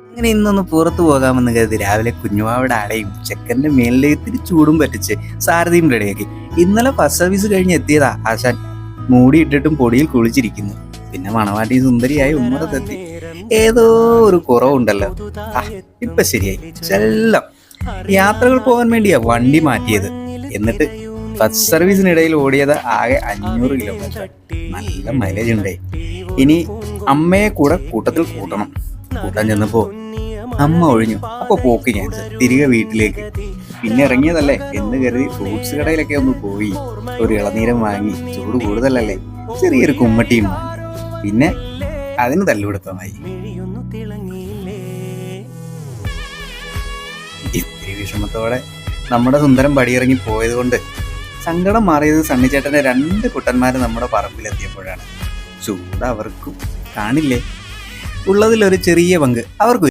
അങ്ങനെ ഇന്നൊന്ന് പുറത്തു പോകാമെന്ന് കരുതി രാവിലെ കുഞ്ഞുവാവിടെ അടയും ചെക്കൻ്റെ മേലിലേക്ക് ഇത്തിരി ചൂടും പറ്റിച്ച് സാരഥിയും റെഡിയാക്കി. ഇന്നലെ ഫസ്റ്റ് സർവീസ് കഴിഞ്ഞ് എത്തിയതാ ആശാൻ. മൂടി ഇട്ടിട്ടും പൊടിയിൽ കുളിച്ചിരിക്കുന്നു. പിന്നെ മണവാട്ടി സുന്ദരിയായി ഉമ്മറത്തെത്തി. ഏതോ ഒരു കുറവുണ്ടല്ലോ. ഇപ്പൊ ശരിയായി. ചെല്ലം യാത്രകൾ പോകാൻ വേണ്ടിയാ വണ്ടി മാറ്റിയത്. എന്നിട്ട് ഫസ്റ്റ് സർവീസിനിടയിൽ ഓടിയത് ആകെ 500 കിലോമീറ്റർ. നല്ല മൈലേജ് ഉണ്ടേ. ഇനി അമ്മയെ കൂടെ കൂട്ടത്തിൽ കൂട്ടണം. കൂട്ടാൻ ചെന്നപ്പോ അമ്മ ഒഴിഞ്ഞു. അപ്പൊ പോക്ക് ക്യാൻസൽ. തിരികെ വീട്ടിലേക്ക്. പിന്നെ ഇറങ്ങിയതല്ലേ എന്ന് കരുതി ഫ്രൂട്ട്സ് കടയിലൊക്കെ ഒന്ന് പോയി ഒരു ഇളനീരം വാങ്ങി. ചൂട് കൂടുതലല്ലേ, ചെറിയൊരു കുമ്മട്ടിയും വാങ്ങി. പിന്നെ അതിന് തല്ലുപിടുത്തമായി. ഇത്തിരി വിഷമത്തോടെ നമ്മുടെ സുന്ദരം പടിയിറങ്ങി പോയത് കൊണ്ട് സങ്കടം മാറിയത് സണ്ണിച്ചേട്ടന്റെ 2 കുട്ടന്മാര് നമ്മുടെ പറമ്പിലെത്തിയപ്പോഴാണ്. ചൂട് അവർക്കും കാണില്ലേ, ഉള്ളതിലൊരു ചെറിയ പങ്ക് അവർക്ക്